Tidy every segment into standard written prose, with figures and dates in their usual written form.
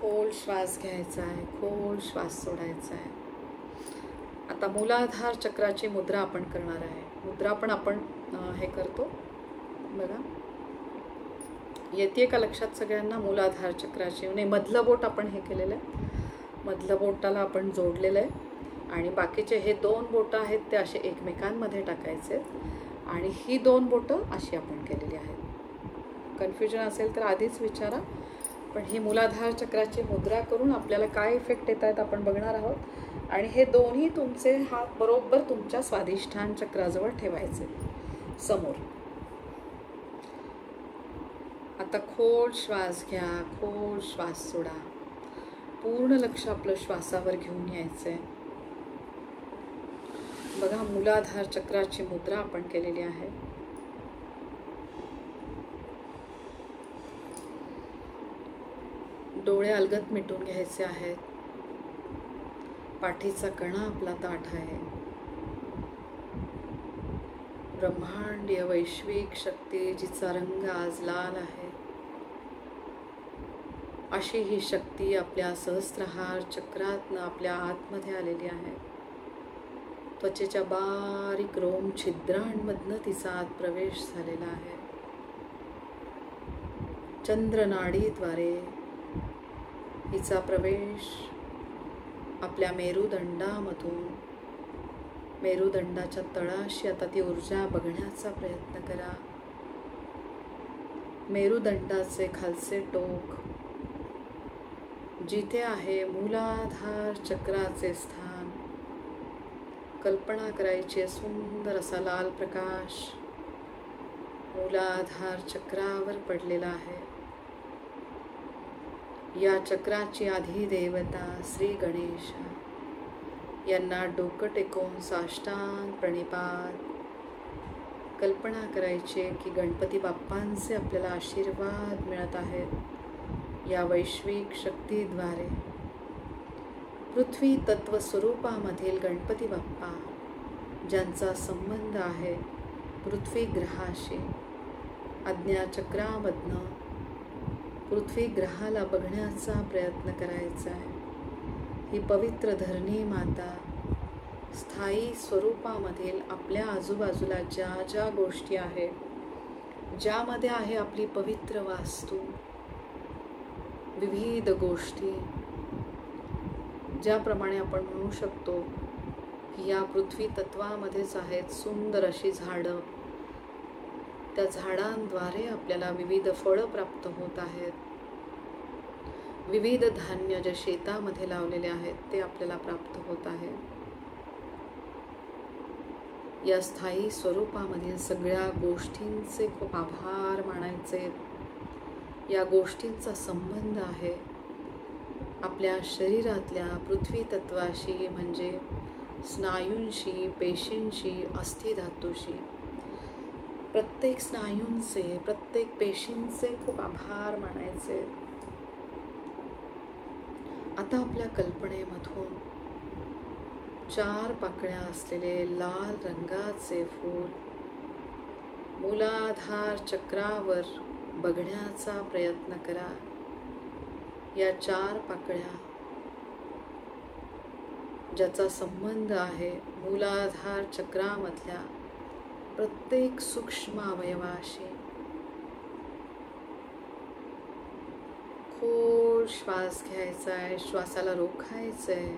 खोल श्वास घ्यायचा आहे, खोल श्वास सोडायचा आहे. आता मूलाधार चक्राची मुद्रा आपण करणार आहे. मुद्रा पण आपण हे करतो बघा. येते का लक्षात सगळ्यांना? मूलाधार चक्राची म्हणजे मधलं बोट आपण हे केलेलं आहे, मधलं बोटाला आपण जोडलेलं आहे आणि बाकीचे हे 2 बोटं आहेत ते असे एकमेकांमध्ये टाकायचे आणि ही 2 बोटं अशी आपण केलेली आहेत. कन्फ्युजन असेल तर आधीच विचारा. पण ही मूलाधार चक्राची मुद्रा करून आपल्याला काय इफेक्ट येत आहेत आपण बघणार आहोत. आणि हे दोन्ही तुमचे हात बरोबर तुमच्या स्वाधिष्ठान चक्राजवळ ठेवायचे समोर. आता खोल श्वास घ्या, खोल श्वास सोडा. पूर्ण लक्ष आपलं श्वासावर घेऊन यायचं आहे. बघा, मूलाधार चक्राची मुद्रा आपण केलेली आहे. डोळे अलगद मिटून घ्यायचे आहेत. पाठीचा कणा आपला ताठ आहे. ब्रह्मांडीय वैश्विक शक्ती जिचा रंग आज लाल आहे, अशी ही शक्ती आपल्या सहस्त्रहार चक्रातनं आपल्या आतमध्ये आलेली आहे. त्वचेच्या बारीक रोम छिद्रांमधनं तिचा आत प्रवेश झालेला आहे. चंद्रनाडीद्वारे हिचा प्रवेश आपल्या मेरुदंडामधून, मेरुदंडाच्या तळाशी आता ती ऊर्जा बघण्याचा प्रयत्न करा. मेरुदंडाचे खालचे टोक जिथे आहे मूलाधार चक्राचे स्थान, कल्पना करायची सुंदर असा लाल प्रकाश मूलाधार चक्रावर पडलेला आहे. या चक्राची अधिदेवता श्री गणेश यांना डोकं टेकवून साष्टांग प्रणिपात. कल्पना करायची की गणपती बाप्पांचे आपल्याला आशीर्वाद मिळत आहेत या वैश्विक शक्तीद्वारे. पृथ्वी तत्व स्वरूपामधील गणपती बाप्पा ज्यांचा संबंध आहे पृथ्वी ग्रहाशी, आज्ञाचक्रामधनं पृथ्वी ग्रहाला बघण्याचा प्रयत्न करायचा आहे. ही पवित्र धरणी माता स्थायी स्वरूपामधील आपल्या आजूबाजूला ज्या ज्या गोष्टी आहेत, ज्यामध्ये आहे आपली पवित्र वास्तू, विविध गोष्टी, ज्याप्रमाणे आपण म्हणू शकतो की या पृथ्वी तत्वामध्येच आहेत सुंदर अशी झाडं. त्या झाडांद्वारे आपल्याला विविध फळं प्राप्त होत आहेत. विविध धान्य जे शेतामध्ये लावलेले आहेत ते आपल्याला प्राप्त होत आहे. या स्थायी स्वरूपामधील सगळ्या गोष्टींचे खूप आभार मानायचे. या गोष्टींचा संबंध आहे आपल्या शरीरातल्या पृथ्वी तत्वाशी, म्हणजे स्नायूंशी, पेशींशी, अस्थिधातूशी. प्रत्येक स्नायूंचे, प्रत्येक पेशींचे खूप आभार मानायचे. आता आपल्या कल्पनेमधून 4 पाकळ्या असलेले लाल रंगाचे फूल मूलाधार चक्रावर बघण्याचा प्रयत्न करा. या 4 पाकळ्या ज्याचा संबंध आहे मूलाधार चक्रामधल्या प्रत्येक सूक्ष्म अवयवाशी. खोल श्वास घ्यायचा आहे, श्वासाला रोखायचं आहे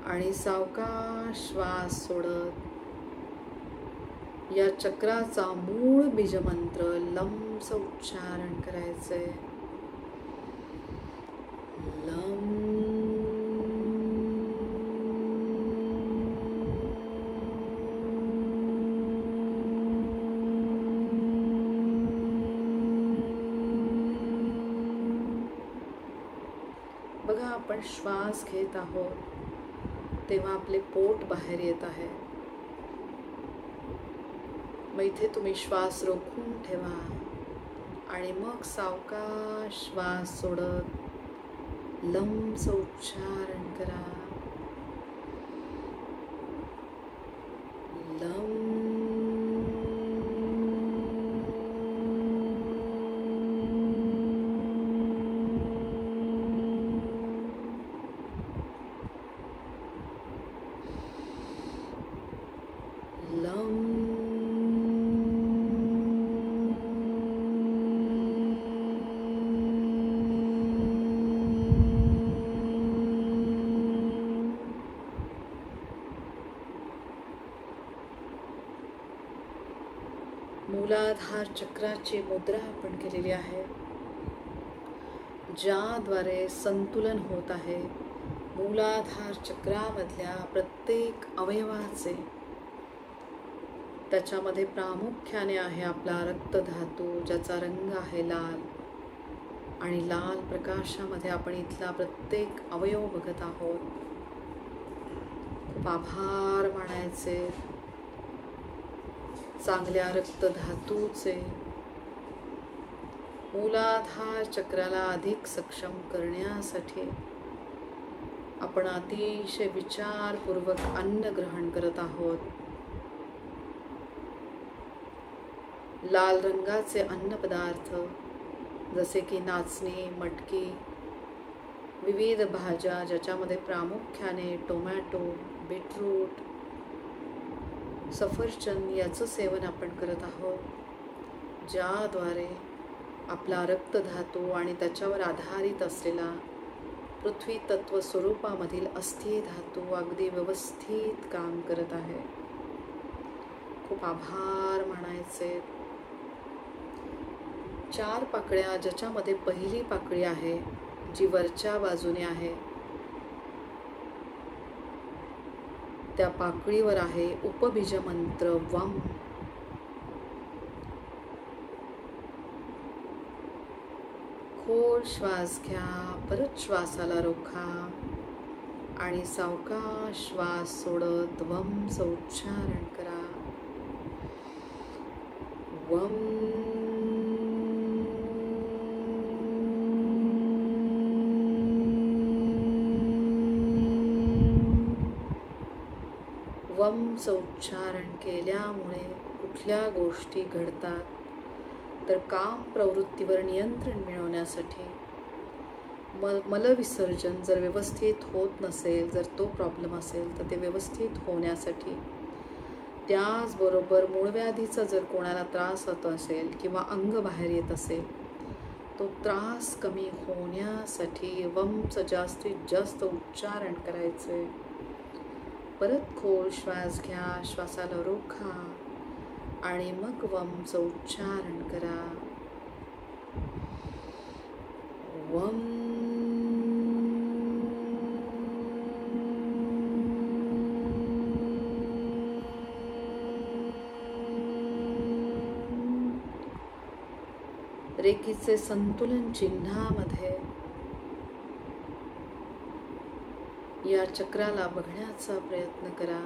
आणि सावकाश श्वास सोडत या चक्राचा मूळ बीजमंत्र लमचं उच्चारण करायचं आहे. लम. बघा, आपण श्वास घेत आहोत तेव्हा आपले पोट बाहेर येत आहे. मग इथे तुम्ही श्वास रोखून ठेवा आणि मग सावकाश श्वास सोडत लमचं उच्चारण करा. लम. मूलाधार चक्राची मुद्रा आपण केलेली आहे, ज्याद्वारे संतुलन होत आहे मूलाधार चक्रामधल्या प्रत्येक अवयवाचे. त्याच्यामध्ये प्रामुख्याने आहे आपला रक्तधातू, ज्याचा रंग आहे लाल, आणि लाल प्रकाशामध्ये आपण इथला प्रत्येक अवयव बघत आहोत. खूप आभार मानायचे चांगल्या रक्तधातूचे. मूलाधार चक्राला अधिक सक्षम करण्यासाठी आपण अतिशय विचारपूर्वक अन्न ग्रहण करत आहोत. लाल रंगाचे अन्नपदार्थ जसे की नाचणी, मटकी, विविध भाज्या ज्याच्यामध्ये प्रामुख्याने टोमॅटो, बीटरूट, सफरचंद याचं सेवन आपण करत आहोत, ज्याद्वारे आपला रक्तधातू आणि त्याच्यावर आधारित असलेला पृथ्वी तत्व स्वरूपामधील अस्थी धातू अगदी व्यवस्थित काम करत आहे. खूप आभार मानायचे. 4 पाकळ्या, ज्याच्यामध्ये पहिली पाकळी आहे जी वरच्या बाजूने आहे, त्या पाकळीवर आहे उपबीज मंत्र वम. खोल श्वास घ्या, परत श्वासाला रोखा आणि सावकाश श्वास सोडत वमचं उच्चारण करा. वम. वमचं उच्चारण केल्यामुळे कुठल्या गोष्टी घडतात तर काम प्रवृत्तीवर नियंत्रण मिळवण्यासाठी, मलविसर्जन जर व्यवस्थित होत नसेल, जर तो प्रॉब्लेम असेल तर ते व्यवस्थित होण्यासाठी, त्याचबरोबर मूळव्याधीचा जर कोणाला त्रास होत असेल किंवा अंग बाहेर येत असेल, तो त्रास कमी होण्यासाठी वमचं जास्तीत जास्त उच्चारण करायचे. परत खोल श्वास घ्या, श्वासाला रोखा आणि मग वमचं उच्चारण करा. वम. रेकीचे संतुलन चिन्हामध्ये या चक्राला बघण्याचा प्रयत्न करा.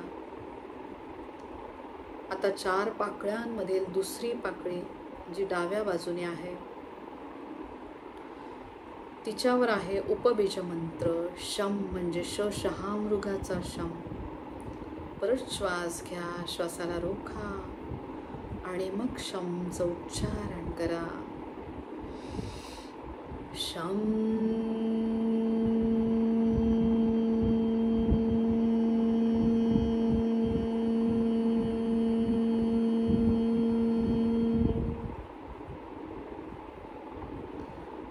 आता 4 पाकळ्यांमधील दुसरी पाकळी जी डाव्या बाजूने आहे, तिच्यावर आहे उपबीज मंत्र शम, म्हणजे शहामृगाचा शम. परत श्वास घ्या, श्वासाला रोखा आणि मग शमचं उच्चारण करा. शम.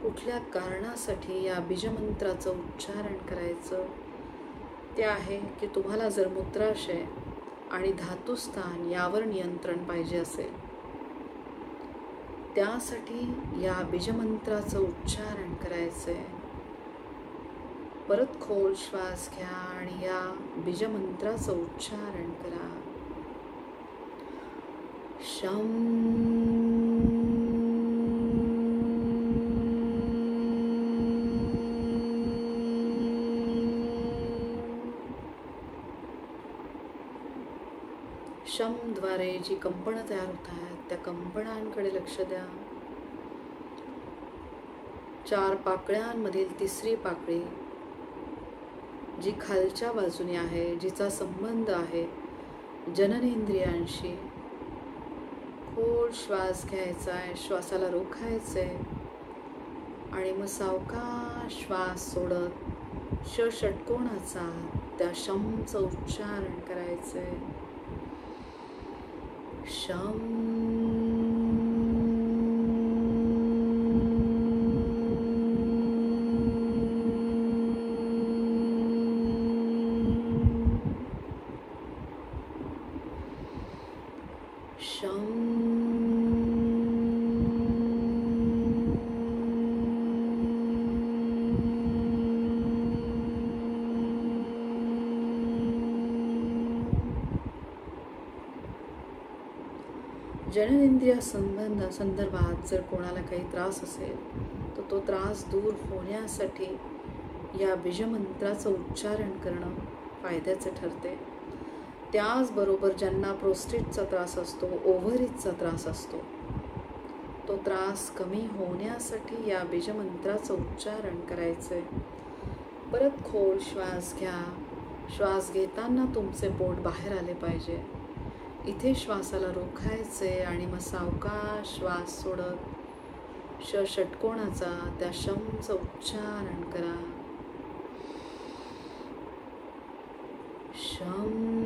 कुठल्या कारणासाठी या बीजमंत्राचं उच्चारण करायचं ते आहे की तुम्हाला जर मूत्राशय आणि धातुस्थान यावर नियंत्रण पाहिजे असेल, त्यासाठी या बीजमंत्राचं उच्चारण करायचंय. परत खोल श्वास घ्या आणि या बीजमंत्राचं उच्चारण करा. शम. शमद्वारे जी कंपनं तयार होत आहेत त्या कंपनांकडे लक्ष द्या. 4 पाकळ्यांमधील तिसरी पाकळी जी खालच्या बाजूने आहे, जिचा संबंध आहे जननेंद्रियांशी. खोल श्वास घ्यायचा आहे, श्वासाला रोखायचं आहे आणि मग सावकाश श्वास सोडत षटकोनाचा त्या शमचं उच्चारण करायचं आहे. शम. शम. जननेंद्रिय संदर्भात जर कोणाला काही त्रास असेल तर तो त्रास दूर होण्यासाठी या बीजमंत्राचं उच्चारण करणं फायद्याचे ठरते. त्याचबरोबर ज्यांना प्रोस्टेटचा त्रास असतो, ओव्हरीजचा त्रास असतो, तो त्रास कमी होण्यासाठी या बीजमंत्राचं उच्चारण करायचं आहे. परत खोल श्वास घ्या. श्वास घेताना तुमचे पोट बाहेर आले पाहिजे. इथे श्वासाला रोखायचे आणि मग सावकाश श्वास सोडत षटकोणाचा त्या शमचं उच्चारण करा. शम.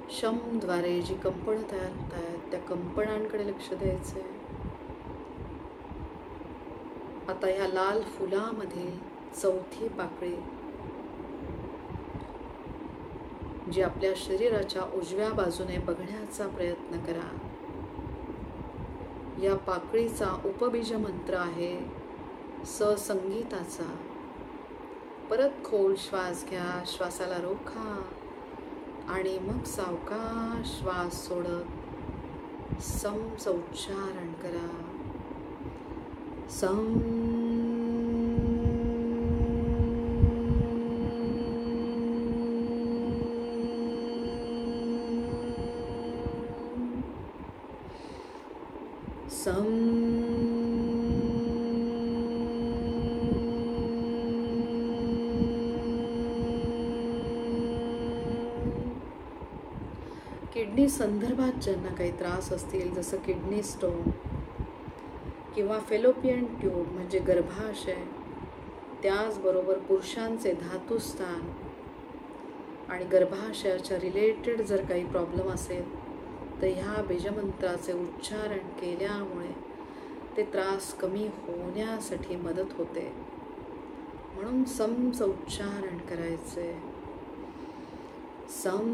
शमद्वारे जी कंपनं तयार होत आहेत त्या कंपनांकडे लक्ष द्यायचं आहे. आता ह्या लाल फुलामध्ये चौथी पाकळी जी आपल्या शरीराच्या उजव्या बाजूने बघण्याचा प्रयत्न करा. या पाकळीचा उपबीज मंत्र आहे ससंगीताचा. परत खोल श्वास घ्या. श्वासाला रोखा आणि मग सावकाश श्वास सोडत समचं उच्चारण करा. सम. सम. किडनी संदर्भात ज्यांना काही त्रास असतील, जसं किडनी स्टोन किंवा फेलोपियन ट्यूब म्हणजे गर्भाशय, त्याचबरोबर पुरुषांचे धातुस्थान आणि गर्भाशयाच्या रिलेटेड जर काही प्रॉब्लेम असेल तर ह्या बीजमंत्राचे उच्चारण केल्यामुळे ते त्रास कमी होण्यासाठी मदत होते. म्हणून समचं उच्चारण करायचे. सम.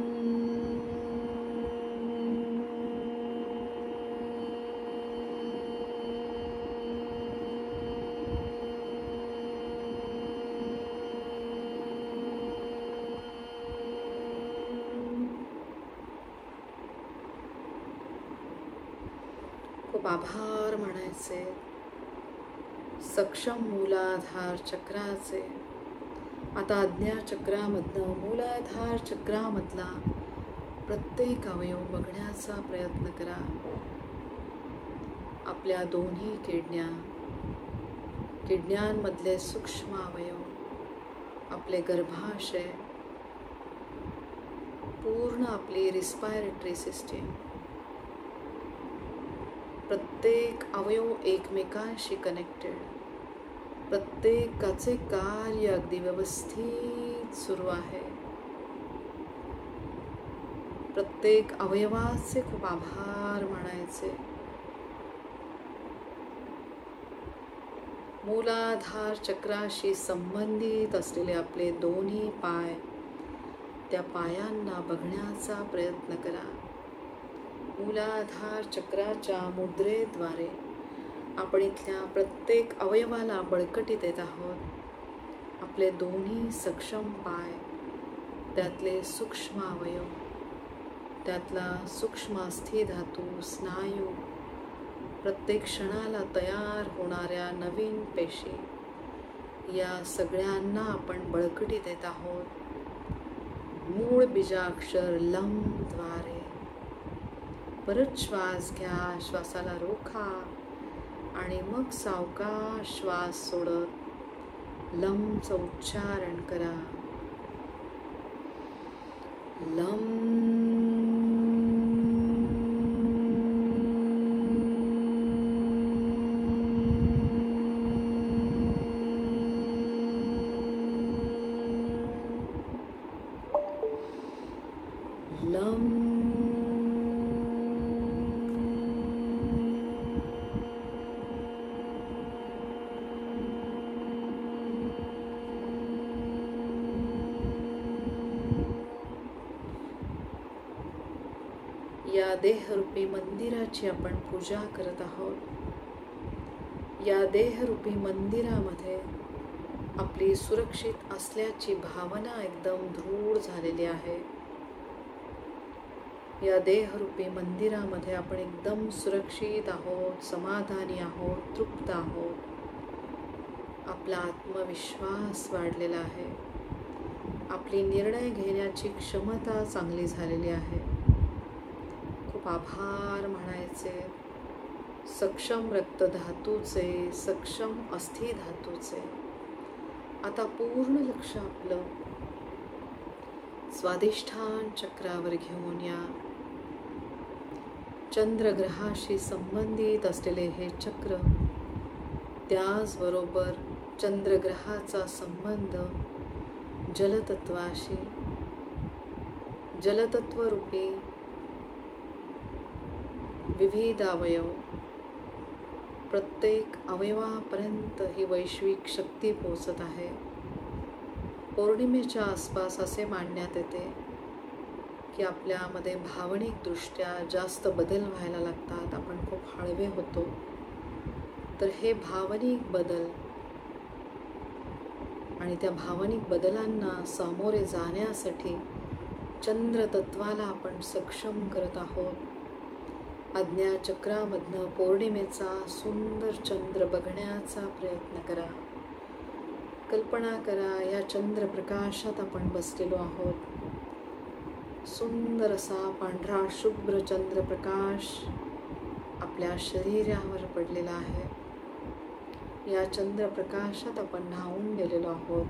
खूप आभार म्हणायचे सक्षम मूलाधार चक्राचे. आता आज्ञा चक्रामधनं मूलाधार चक्रामधला प्रत्येक अवयव बघण्याचा प्रयत्न करा. आपल्या दोन्ही किडण्यांमधले सूक्ष्म अवयव, आपले गर्भाशय, पूर्ण आपली रिस्पायरेटरी सिस्टीम, प्रत्येक अवयव एकमेकांशी कनेक्टेड. प्रत्येकाचे कार्य अगदी व्यवस्थित सुरू आहे. प्रत्येक अवयवाचे खूप आभार मानायचे. मूलाधार चक्राशी संबंधित असलेले आपले दोन्ही पाय, त्या पायांना बघण्याचा प्रयत्न करा. मूलाधार चक्राच्या मुद्रेद्वारे आपण इथल्या प्रत्येक अवयवाला बळकटी देत आहोत. आपले दोन्ही सक्षम पाय, त्यातले सूक्ष्म अवयव, त्यातला सूक्ष्म अस्थिधातू, स्नायू, प्रत्येक क्षणाला तयार होणाऱ्या नवीन पेशी, या सगळ्यांना आपण बळकटी देत आहोत. मूळ बीजाक्षर लमद्वारे. परत श्वास घ्या. श्वासाला रोखा आणि मग सावकाश श्वास सोडत लमचं उच्चारण करा. लम. लम. या देहरूपी मंदिराची आपण पूजा करत आहोत. या देहरूपी मंदिरामध्ये आपली सुरक्षित असल्याची भावना एकदम दृढ झालेली आहे. या देहरूपी मंदिरामध्ये आपण एकदम सुरक्षित आहोत, समाधानी आहोत, तृप्त आहोत. आपला आत्मविश्वास वाढलेला आहे. आपली निर्णय घेण्याची क्षमता चांगली झालेली आहे. खूप आभार म्हणायचे. सक्षम रक्तधातूचे, सक्षम अस्थिधातूचे. आता पूर्ण लक्ष आपलं स्वाधिष्ठान चक्रावर घेऊन या. चंद्रग्रहाशी संबंधित असलेले हे चक्र, त्याचबरोबर चंद्रग्रहाचा संबंध जलतत्वाशी, जलतत्वरूपी विविध अवयव, प्रत्येक अवयवापर्यंत ही वैश्विक शक्ती पोहोचत आहे. पौर्णिमेच्या आसपास असे मानण्यात येते की आपल्यामध्ये भावनिकदृष्ट्या जास्त बदल व्हायला लागतात. आपण खूप हळवे होतो. तर हे भावनिक बदल आणि त्या भावनिक बदलांना सामोरे जाण्यासाठी चंद्रतत्वाला आपण सक्षम करत आहोत. आज्ञाचक्रामधनं पौर्णिमेचा सुंदर चंद्र बघण्याचा प्रयत्न करा. कल्पना करा या चंद्रप्रकाशात आपण बसलेलो आहोत. सुंदर असा पांढरा शुभ्र चंद्रप्रकाश आपल्या शरीरावर पडलेला आहे. या चंद्रप्रकाशात आपण न्हावून गेलेलो आहोत.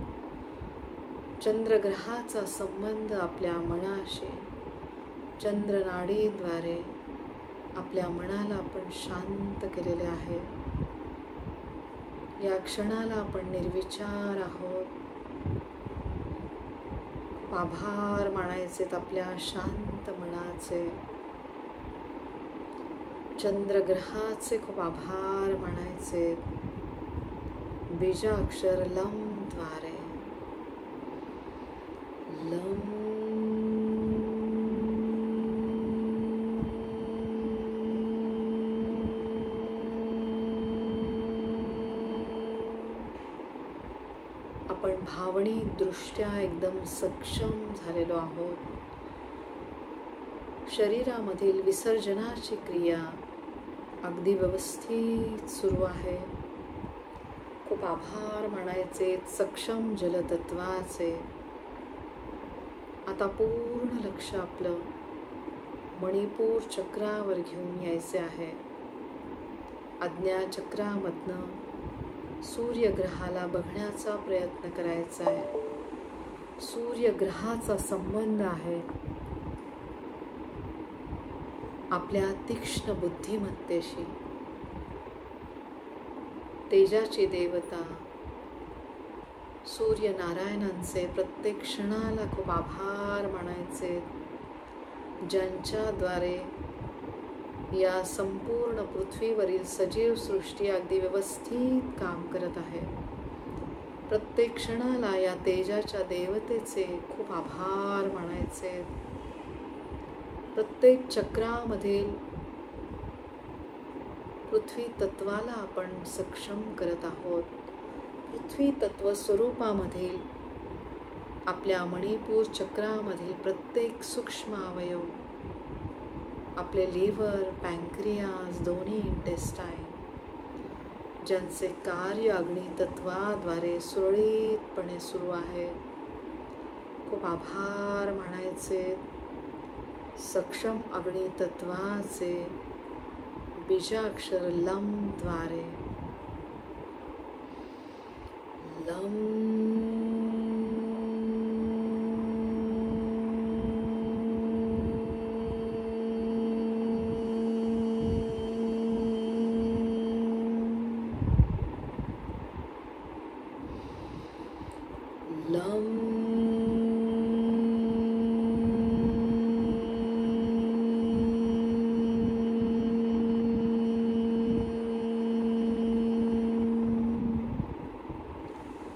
चंद्रग्रहाचा संबंध आपल्या मनाशी, चंद्रनाडीद्वारे आपल्या मनाला आपण शांत केलेले आहे. या क्षणाला आपण निर्विचार आहोत. आभार मानायचे आपल्या शांत मनाचे. चंद्रग्रहाचे खूप आभार मानायचे. बीजाक्षर लम द्वारे. लम. आपण भावनिकदृष्ट्या एकदम सक्षम झालेलो आहोत. शरीरामधील विसर्जनाची क्रिया अगदी व्यवस्थित सुरू आहे. खूप आभार मानायचे सक्षम जलतत्वाचे. आता पूर्ण लक्ष आपलं मणिपूर चक्रावर घेऊन यायचे आहे. आज्ञाचक्रामधनं सूर्यग्रहाला बघण्याचा प्रयत्न करायचा आहे. सूर्यग्रहाचा संबंध आहे आपल्या तीक्ष्ण बुद्धिमत्तेशी. तेजाची देवता सूर्यनारायणांचे प्रत्येक क्षणाला खूप आभार मानायचे, ज्यांच्याद्वारे या संपूर्ण पृथ्वीवरील सजीव सृष्टी अगदी व्यवस्थित काम करत आहे. प्रत्येक क्षणाला या तेजाच्या देवतेचे खूप आभार मानायचे. प्रत्येक चक्रामधील पृथ्वी तत्वाला आपण सक्षम करत आहोत. पृथ्वी तत्व स्वरूपामधील आपल्या मणिपूर चक्रामधील प्रत्येक सूक्ष्म अवयव, आपले लिव्हर, पँक्रियास, दोन्ही इंटेस्टाईन, ज्यांचे कार्य अग्नितत्वाद्वारे सुरळीतपणे सुरू आहे. खूप आभार मानायचे सक्षम अग्नितत्वाचे. बीजाक्षर लम द्वारे. लम.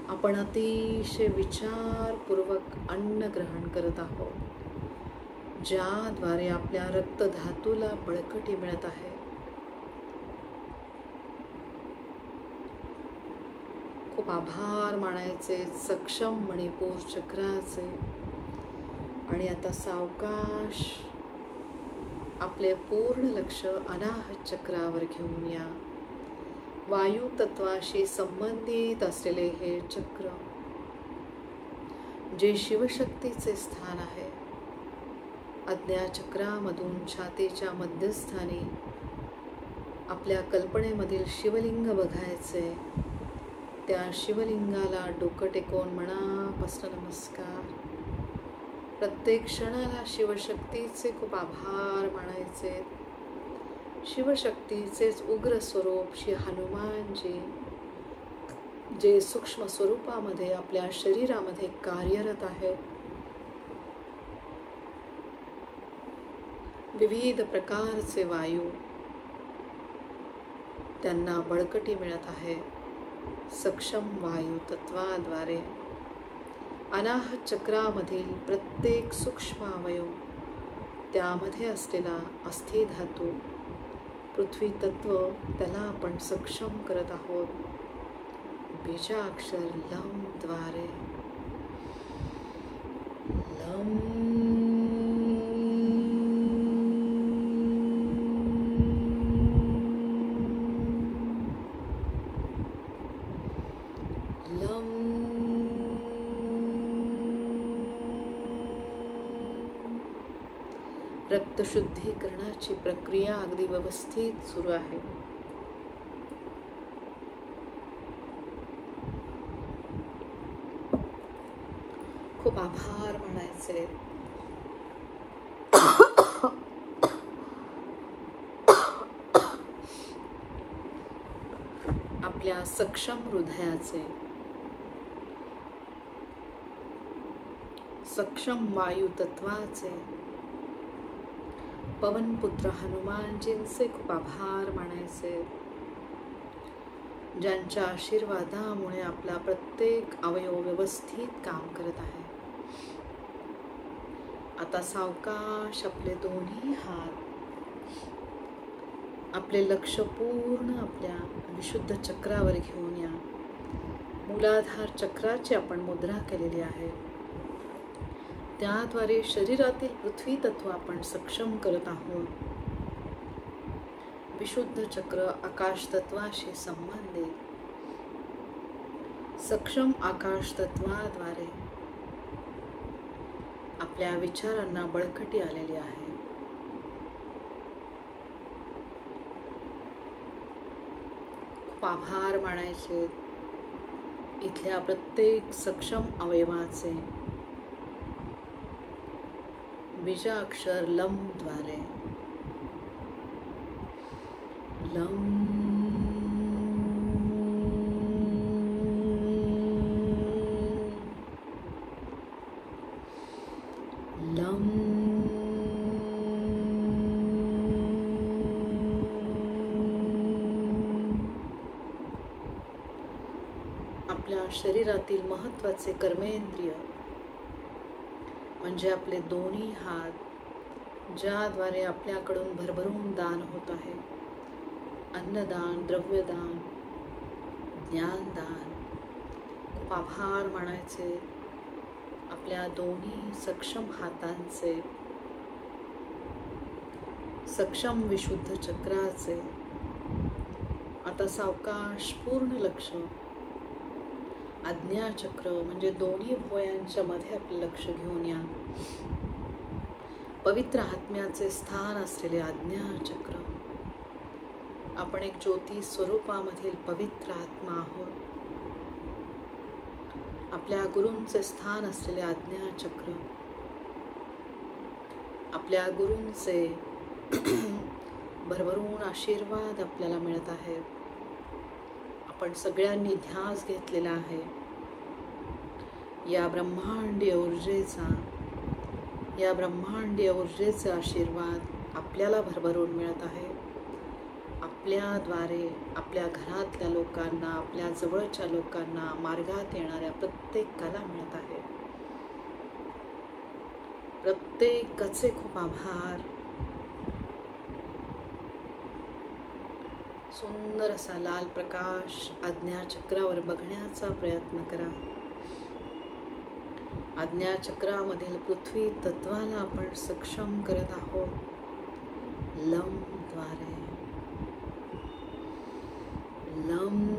आपण अतिशय विचारपूर्वक अन्न ग्रहण करत आहोत. ज्याद्वारे आपल्या रक्तधातूला बळकटी मिळत आहे. खूप आभार मानायचे सक्षम मणिपूर चक्राचे. आणि आता सावकाश आपले पूर्ण लक्ष अनाहत चक्रावर घेऊन या. वायू तत्वाशी संबंधित असलेले हे चक्र, जे शिवशक्तीचे स्थान आहे, आज्ञाचक्रामधून छातीच्या मध्यस्थानी आपल्या कल्पनेमधील शिवलिंग बघायचे. त्या शिवलिंगाला डोकं टेकवून मनापासून नमस्कार. प्रत्येक क्षणाला शिवशक्तीचे खूप आभार मानायचे. शिवशक्तीचेच उग्र स्वरूप श्री हनुमानजी, जे सूक्ष्म स्वरूपामध्ये आपल्या शरीरामध्ये कार्यरत आहेत, विविध प्रकारचे वायू त्यांना बळकटी मिळत आहे. सक्षम वायू तत्वाद्वारे अनाहत चक्रामधील प्रत्येक सूक्ष्म अवयव, त्यामध्ये असलेला अस्थि धातू, पृथ्वी तत्व, त्याला आपण सक्षम करत आहोत. बीजाक्षर लम द्वारे. लम लम रक्तशुद्धीकरणाची प्रक्रिया अगदी व्यवस्थित सुरू आहे. खूप आभार मानायचे. आपल्या सक्षम हृदयाचे, सक्षम वायू तत्वाचे, पवनपुत्र हनुमानजींचे खूप आभार मानायचे, ज्यांच्या आशीर्वादामुळे आपला प्रत्येक अवयव व्यवस्थित काम करत आहे. आता सावकाश आपले दोन्ही हात, आपले लक्ष पूर्ण आपल्या विशुद्ध चक्रावर घेऊन या. मूलाधार चक्राची आपण मुद्रा केलेली आहे. त्याद्वारे शरीरातील पृथ्वी तत्व आपण सक्षम करत आहोत. विशुद्ध चक्र आकाश तत्वाशी संबंधित. सक्षम आकाश तत्वाद्वारे आपल्या विचारांना बळकटी आलेली आहे. खूप आभार मानायचे इथल्या प्रत्येक सक्षम अवयवाचे. बीजाक्षर लम द्वारे. लम लम आपल्या शरीरातील महत्त्वाचे कर्मेंद्रिय म्हणजे आपले दोन्ही हात, ज्याद्वारे आपल्याकडून भरभरून दान होत आहे. अन्नदान, द्रव्यदान, ज्ञानदान. खूप आभार मानायचे आपल्या दोन्ही सक्षम हातांचे, सक्षम विशुद्ध चक्राचे. आता सावकाश पूर्ण लक्ष आज्ञाचक्र म्हणजे दोन्ही भुवयांच्या मध्ये आपले लक्ष घेऊन या. पवित्र आत्म्याचे स्थान असलेले आज्ञाचक्र. आपण एक ज्योती स्वरूपामधील पवित्र आत्मा आहोत. आपल्या गुरूंचे स्थान असलेले आज्ञाचक्र, आपल्या गुरूंचे भरभरून आशीर्वाद आपल्याला मिळत आहेत. आपण सगळ्यांनी ध्यास घेतलेला आहे. या ब्रह्मांडीय ऊर्जेचे आशीर्वाद आपल्याला भरभरून मिळत आहे. आपल्याद्वारे आपल्या घरातल्या लोकांना, आपल्या जवळच्या लोकांना, मार्गात येणाऱ्या प्रत्येकाला मिळत आहे. प्रत्येकाचे खूप आभार. सुंदर असा लाल प्रकाश आज्ञाचक्रावर बघण्याचा प्रयत्न करा. आज्ञाचक्रामधील पृथ्वी तत्वाला आपण सक्षम करत आहोत. लम द्वारे. लम.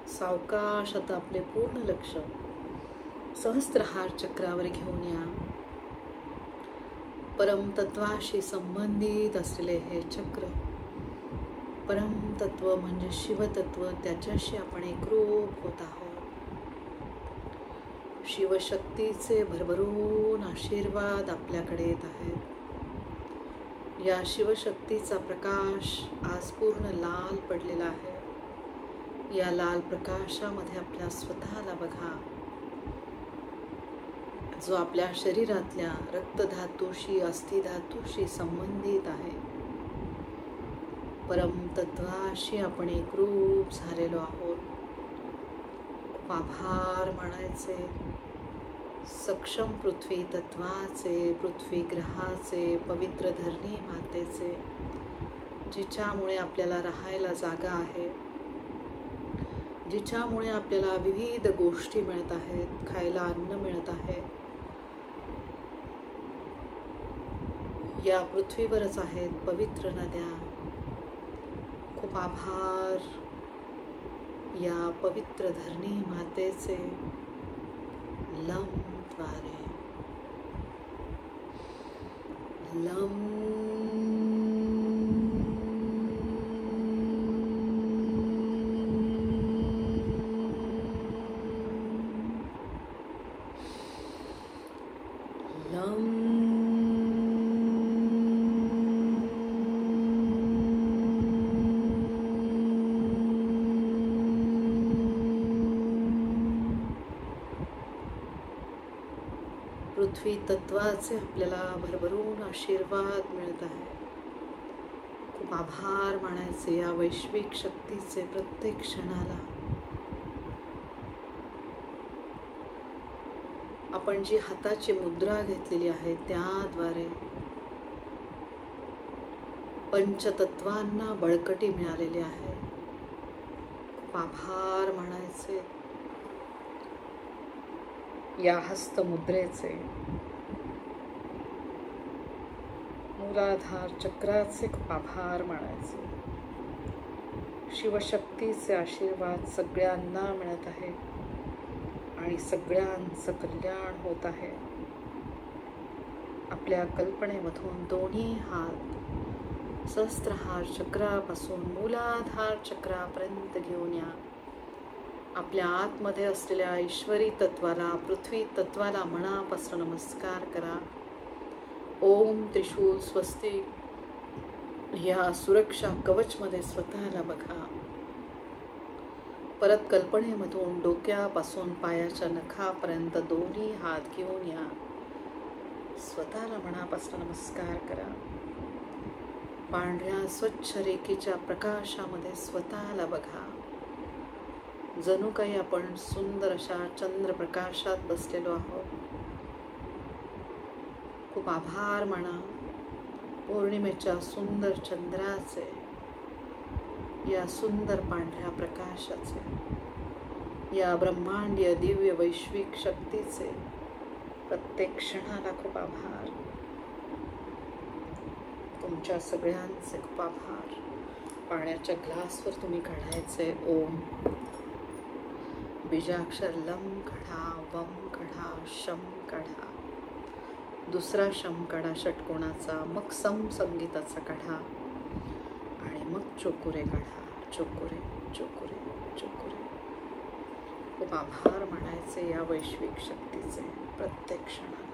सावकाश आता आपले पूर्ण लक्ष सहस्त्रहार चक्रावर घेऊन या. परमतत्वाशी संबंधित असलेले हे चक्र, परमतत्व म्हणजे शिवतत्व, त्याच्याशी आपण एकरूप होत आहोत. शिवशक्तीचे भरभरून आशीर्वाद आपल्याकडे येत आहेत. या शिवशक्तीचा प्रकाश आज पूर्ण लाल पडलेला आहे. या लाल प्रकाशामध्ये आपल्या स्वतःला बघा, जो आपल्या शरीरातल्या रक्तधातूशी अस्थिधातूशी संबंधित आहे. परमतत्वाशी आपण एकरूप झालेलो आहोत. खूप आभार मानायचे सक्षम पृथ्वी तत्वाचे, पृथ्वी ग्रहाचे, पवित्र धरणी मातेचे, जिच्यामुळे आपल्याला राहायला जागा आहे, जिच्यामुळे आपल्याला विविध गोष्टी मिळत आहेत, खायला अन्न मिळत आहे. या पृथ्वीवरच आहेत पवित्र नद्या. खूप आभार या पवित्र धरणी मातेचे. लम द्वारे. लम. पृथ्वी तत्वाचे आपल्याला भरभरून आशीर्वाद मिळत आहे. खूप आभार मानायचे या वैश्विक शक्तीचे प्रत्येक क्षणाला. आपण जी हाताची मुद्रा घेतलेली आहे त्याद्वारे पंचतत्वांना बळकटी मिळालेली आहे. खूप आभार मानायचे या हस्तमुद्रेचे. मूलाधार चक्राचे खूप आभार मानायचे. शिवशक्तीचे आशीर्वाद सगळ्यांना मिळत आहे आणि सगळ्यांचं कल्याण होत आहे. आपल्या कल्पनेमधून दोन्ही हात सहस्त्रहार चक्रापासून मूलाधार चक्रापर्यंत घेऊन या. आपल्या आतमध्ये असलेल्या ईश्वरी तत्वाला, पृथ्वी तत्वाला मनापासून नमस्कार करा. ओम त्रिशूल स्वस्ती या सुरक्षा कवचमध्ये स्वतःला बघा. परत कल्पनेमधून डोक्यापासून पायाच्या नखापर्यंत दोन्ही हात घेऊन या. स्वतःला मनापासून नमस्कार करा. पांढऱ्या स्वच्छ रेखेच्या प्रकाशामध्ये स्वतःला बघा. जणू काही आपण सुंदर अशा चंद्रप्रकाशात बसलेलो आहोत. खूप आभार माना पौर्णिमेच्या सुंदर चंद्राचे, या सुंदर पांढऱ्या प्रकाशाचे, या ब्रह्मांडीय दिव्य वैश्विक शक्तीचे प्रत्येक क्षणाला खूप आभार. तुमच्या सगळ्यांचे खूप आभार. पाण्याच्या ग्लासवर तुम्ही काढायचे ओम. बीजाक्षर लम काढा, वम काढा, शम काढा, दुसरा शम काढा षटकोणाचा, मग सम संगीताचा काढा आणि मग चोकुरे काढा. चोकुरे चोकुरे चोकुरे. खूप आभार मानायचे या वैश्विक शक्तीचे प्रत्येक क्षणाला.